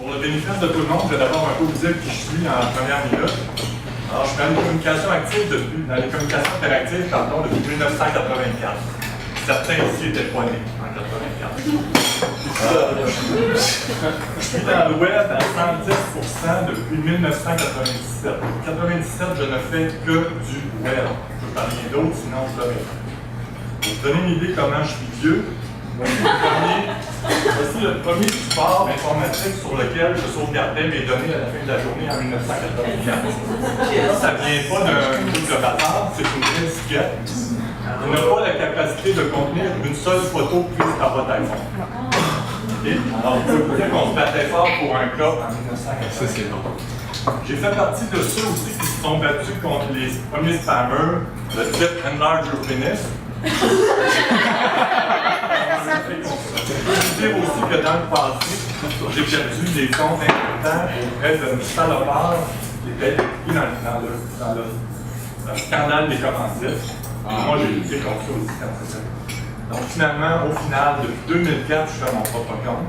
Pour le bénéfice de tout le monde, je vais d'abord un peu vous dire qui je suis en première minute. Alors, je suis dans les communications actives dans les communications interactives, depuis 1984. Certains ici étaient pas nés en 1984. Je suis dans le web à 110% depuis 1997. En 1997, je ne fais que du web. Je ne peux pas rien d'autre, sinon je l'aurais fait. Pour vous donner une idée comment je suis vieux, voici le premier support informatique sur lequel je sauvegardais mes données à la fin de la journée en 1984. Ça ne vient pas d'un truc de bâtard, c'est une vraie disquette. Il n'a pas la capacité de contenir une seule photo prise par votre iPhone. Okay? Alors, vous pouvez dire qu'on se battait fort pour un club en 1984. J'ai fait partie de ceux aussi qui se sont battus contre les premiers spammers, le type Enlarge Your Penis. Je peux dire aussi que dans le passé, j'ai perdu des comptes importants auprès de salopards qui étaient impliqués dans le scandale des commandites. Moi, j'ai lutté contre ça aussi quand c'était. Donc finalement, au final, depuis 2004, je fais mon propre compte.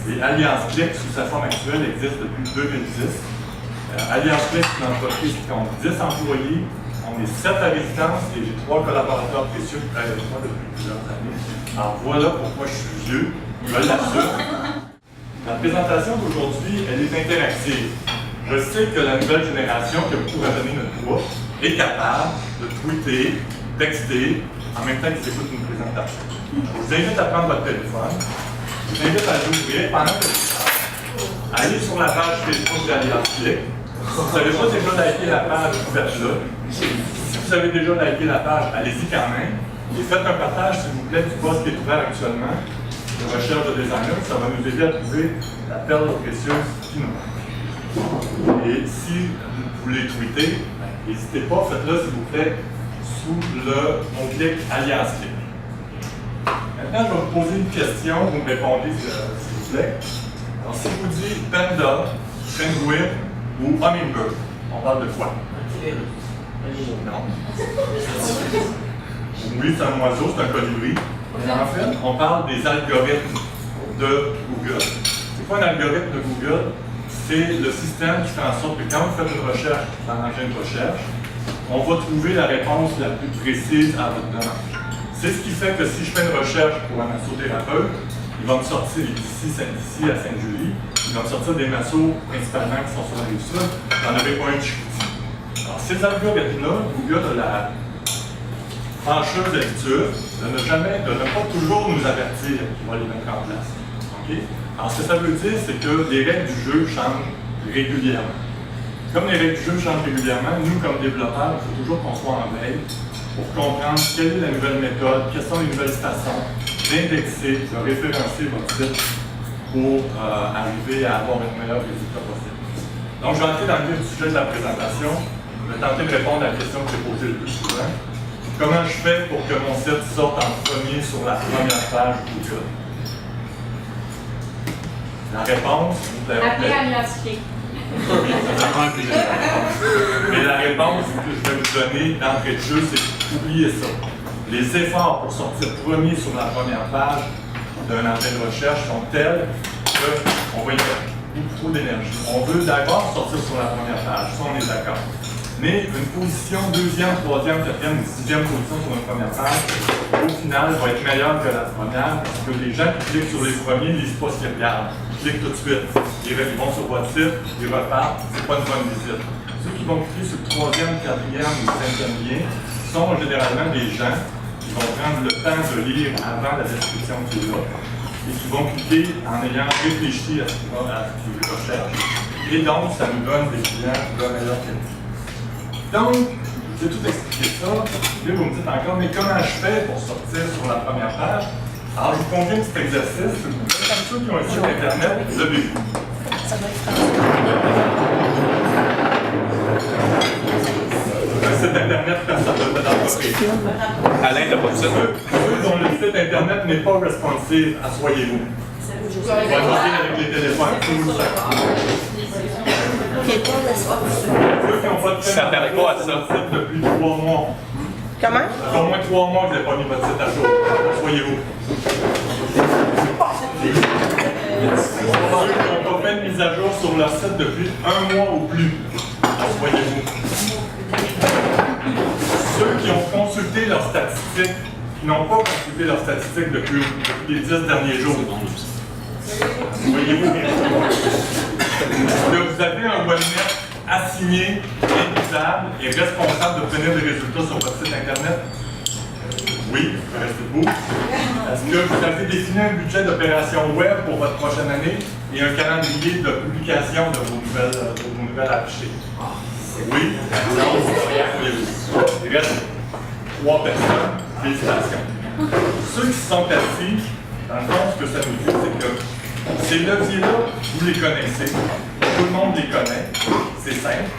Et Alliance Click, sous sa forme actuelle, existe depuis 2010. Alliance Click, c'est une entreprise qui compte 10 employés. On est 7 à résidence et j'ai 3 collaborateurs précieux qui travaillent avec moi depuis plusieurs années. Alors voilà pourquoi je suis vieux, je l'assure. La présentation d'aujourd'hui, elle est interactive. Je sais que la nouvelle génération, qui a beaucoup raisonné notre poids, est capable de tweeter, texter, en même temps qu'ils écoutent une présentation. Je vous invite à prendre votre téléphone, je vous invite à l'ouvrir pendant que je parle. Allez sur la page Facebook d'Alliance Click. Si vous n'avez pas déjà liké la page, faites-le. Si vous avez déjà liké la page, allez-y quand même. Et faites un partage, s'il vous plaît, du poste qui est ouvert actuellement de recherche de designer. Ça va nous aider à trouver la perle précieuse qui nous manque. Et si vous voulez tweeter, n'hésitez pas, faites-le, s'il vous plaît, sous le mot-clic Alliance Click. Maintenant, je vais vous poser une question, vous me répondez, s'il vous plaît. Alors, si je vous dis Panda, Penguin ou Hummingbird, on parle de quoi? Non. Oui, c'est un oiseau, c'est un colibri. Mais en fait, on parle des algorithmes de Google. C'est quoi un algorithme de Google? C'est le système qui fait en sorte que quand vous faites une recherche dans l'engin de recherche, on va trouver la réponse la plus précise à votre demande. C'est ce qui fait que si je fais une recherche pour un massothérapeute, il va me sortir ici à Sainte-Julie, il va me sortir des massos principalement qui sont sur la rive sud, j'en avais pas un de Chicoutimi. Alors ces algorithmes-là, Google a la fâcheuse habitude de ne pas toujours nous avertir qu'il va les mettre en place. Okay? Alors ce que ça veut dire, c'est que les règles du jeu changent régulièrement. Comme les règles du jeu changent régulièrement, nous comme développeurs, il faut toujours qu'on soit en veille pour comprendre quelle est la nouvelle méthode, quelles sont les nouvelles façons d'indexer, de référencer votre site pour arriver à avoir un meilleur résultat possible. Donc, je vais entrer dans le vif du sujet de la présentation. Je vais tenter de répondre à la question que j'ai posée le plus souvent. Comment je fais pour que mon site sorte en premier sur la première page Google? La réponse, vous l'avez. Appelez Alliance Click. Oui, ça prend plusieurs réponses. Mais la réponse que je vais vous donner d'entrée de jeu, c'est oubliez ça. Les efforts pour sortir premier sur la première page d'un engin de recherche sont tels qu'on va y mettre beaucoup trop d'énergie. On veut d'abord sortir sur la première page, ça on est d'accord. Mais une position, deuxième, troisième, quatrième, sixième position sur une première page, au final, va être meilleure que la première parce que les gens qui cliquent sur les premiers ne lisent pas ce qu'ils regardent. Ils cliquent tout de suite. Ils vont sur votre site, ils repartent, c'est pas une bonne visite. Ceux qui vont cliquer sur le troisième, quatrième ou cinquième lien sont généralement des gens qui vont prendre le temps de lire avant la description qui est là et qui vont cliquer en ayant réfléchi à ce qu'ils recherchent. Et donc, ça nous donne des clients de meilleure qualité. Donc, je vous ai tout expliqué ça. Et vous me dites encore, mais comment je fais pour sortir sur la première page? Alors, je vous confie un petit exercice. Comme ceux qui ont un site Internet, levez-vous. Ça doit être un site Internet, personne ne peut d'entreprise. Alain, t'as pas dit ça? Ceux dont le site Internet n'est pas responsive, asseyez-vous. On va jouer avec les téléphones. Ceux qui n'ont pas de Ça t'arrive pas à ça. site depuis 3 mois. Comment? Ça fait au moins 3 mois que vous n'avez pas mis votre site à jour. Asseyez-vous. Ceux qui n'ont pas fait de mise à jour sur leur site depuis 1 mois ou plus, voyez-vous. Ceux qui ont consulté leurs statistiques, qui n'ont pas consulté leurs statistiques depuis les 10 derniers jours. Voyez-vous bien. Est-ce que vous avez un webnet assigné, indisable et responsable d'obtenir des résultats sur votre site Internet? Oui, restez debout. Est-ce que vous avez défini un budget d'opération web pour votre prochaine année et un calendrier de publication de vos nouvelles affichées? Oui, non, il reste 3 personnes. Félicitations. Ceux qui sont assis, dans le fond, ce que ça nous dit, c'est que ces leviers-là, vous les connaissez. Tout le monde les connaît. C'est simple,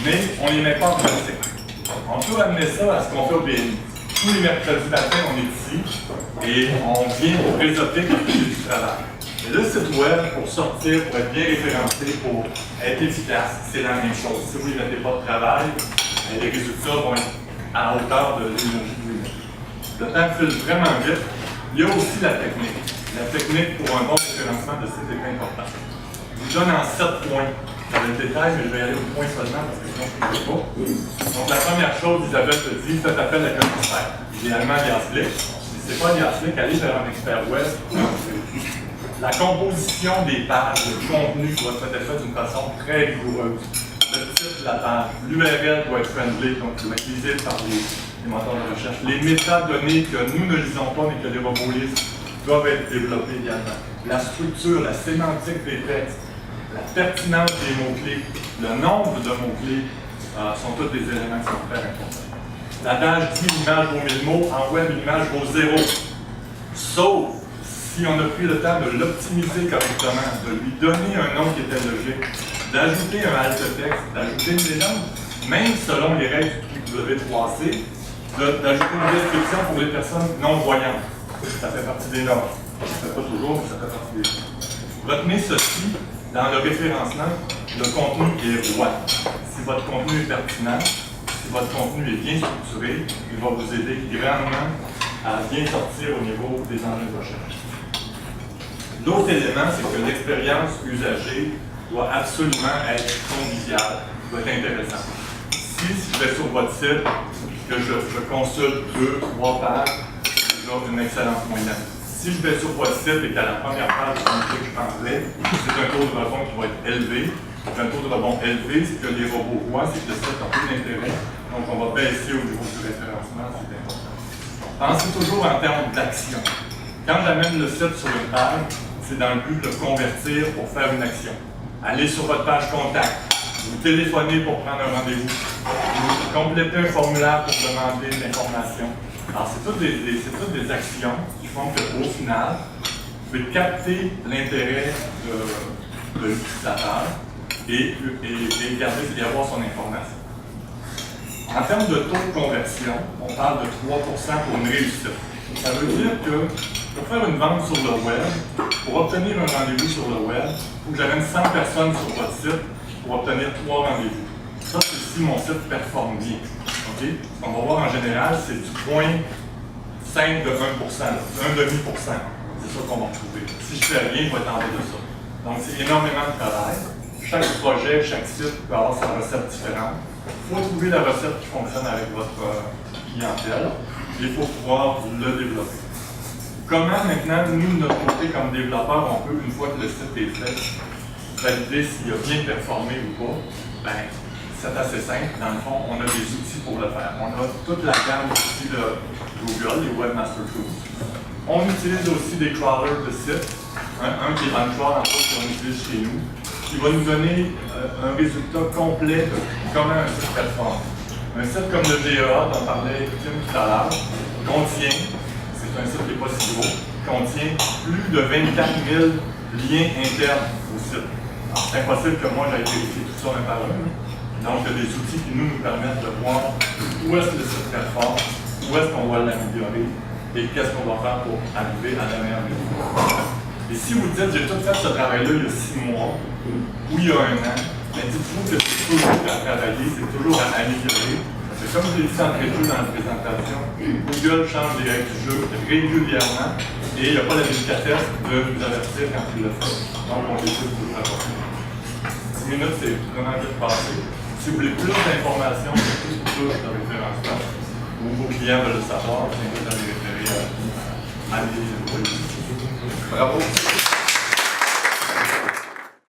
mais on ne les met pas en pratique. On peut amener ça à ce qu'on fait au BNI. Tous les mercredis matin, on est ici et on vient pour réseauter quand il y a du travail. Et le site web, pour sortir, pour être bien référencé, pour être efficace, c'est la même chose. Si vous ne mettez pas de travail, les résultats vont être à la hauteur de l'énergie que vous mettez. Le temps file vraiment vite. Il y a aussi la technique. La technique pour un bon référencement de site est importante. Je vous donne en 7 points. Dans le détail, mais je vais aller au point seulement parce que sinon je ne peux pas. Donc la première chose, Isabelle te dit, faites appel à un expert. Idéalement Diaslic. Si ce n'est pas Diaslic, allez vers un expert web. La composition des pages, le contenu doit être fait d'une façon très rigoureuse. Le titre de la page, l'URL doit être friendly, donc doit être lisible par les moteurs de recherche. Les métadonnées que nous ne lisons pas mais que les robots lisent doivent être développées également. La structure, la sémantique des textes, la pertinence des mots-clés, le nombre de mots-clés sont tous des éléments qui sont très importants. L'adage dit l'image vaut 1000 mots, en web, l'image vaut 0. Sauf si on a pris le temps de l'optimiser correctement, de lui donner un nom qui était logique, d'ajouter un alt-texte, d'ajouter une légende, même selon les règles du W3C, d'ajouter une description pour les personnes non-voyantes. Ça fait partie des normes. Ça ne fait pas toujours, mais ça fait partie des normes. Retenez ceci. Dans le référencement, le contenu est roi. Si votre contenu est pertinent, si votre contenu est bien structuré, il va vous aider grandement à bien sortir au niveau des enjeux de recherche. L'autre élément, c'est que l'expérience usagée doit absolument être conviviale, doit être intéressante. Si je vais sur votre site, que je consulte 2, 3 pages, c'est déjà une excellente moyenne. Si je vais sur votre site et qu'à la première page, que je penserais, c'est un taux de rebond qui va être élevé. Un taux de rebond élevé, ce que les robots voient, c'est que le site a peu d'intérêt. Donc, on va baisser au niveau du référencement, c'est important. Pensez toujours en termes d'action. Quand j'amène le site sur une page, c'est dans le but de le convertir pour faire une action. Allez sur votre page contact, vous téléphonez pour prendre un rendez-vous, vous complétez un formulaire pour demander de l'information. Alors, c'est toutes des actions qui font qu'au final, vous pouvez capter l'intérêt de l'utilisateur et avoir son information. En termes de taux de conversion, on parle de 3% pour une réussite. Ça veut dire que pour faire une vente sur le web, pour obtenir un rendez-vous sur le web, il faut que j'amène 100 personnes sur votre site pour obtenir 3 rendez-vous. Ça, c'est si mon site performe bien. Okay? Ce qu'on va voir en général, c'est du 0,5 de 1%, 1,5%. C'est ça qu'on va retrouver. Si je fais rien, je vais être en bas de ça. Donc, c'est énormément de travail. Chaque projet, chaque site peut avoir sa recette différente. Il faut trouver la recette qui fonctionne avec votre clientèle et il faut pouvoir le développer. Comment maintenant, nous, de notre côté, comme développeurs, on peut, une fois que le site est fait, valider s'il a bien performé ou pas? Ben, c'est assez simple. Dans le fond, on a des outils pour le faire. On a toute la gamme d'outils de Google, les Webmaster Tools. On utilise aussi des crawlers de sites. Un qui est OnCrawl, entre autres, qu'on utilise chez nous, qui va nous donner un résultat complet de comment un site performe. Un site comme le GEA, dont parlait Tim tout à l'heure, contient, c'est un site qui n'est pas si gros, contient plus de 24 000 liens internes au site. Alors, c'est impossible que moi j'aille vérifier tout ça un par un. Donc, il y a des outils qui nous permettent de voir où est-ce que le site performe, où est-ce qu'on va l'améliorer et qu'est-ce qu'on va faire pour arriver à la meilleure méthode. Et si vous dites, j'ai tout fait ce travail-là il y a 6 mois, ou il y a 1 an, mais dites-vous que c'est toujours à travailler, c'est toujours à améliorer. Parce que comme je l'ai dit d'entrée de jeu dans la présentation, Google change les règles du jeu régulièrement. Et il n'y a pas la délicatesse de nous avertir quand il le fait. Donc, on l'écoute tout le temps. 10 minutes, c'est vraiment vite passé. Si vous voulez plus d'informations sur tout ce de référencement, ou vos clients veulent le savoir, c'est vous allez référer à l'île. Bravo.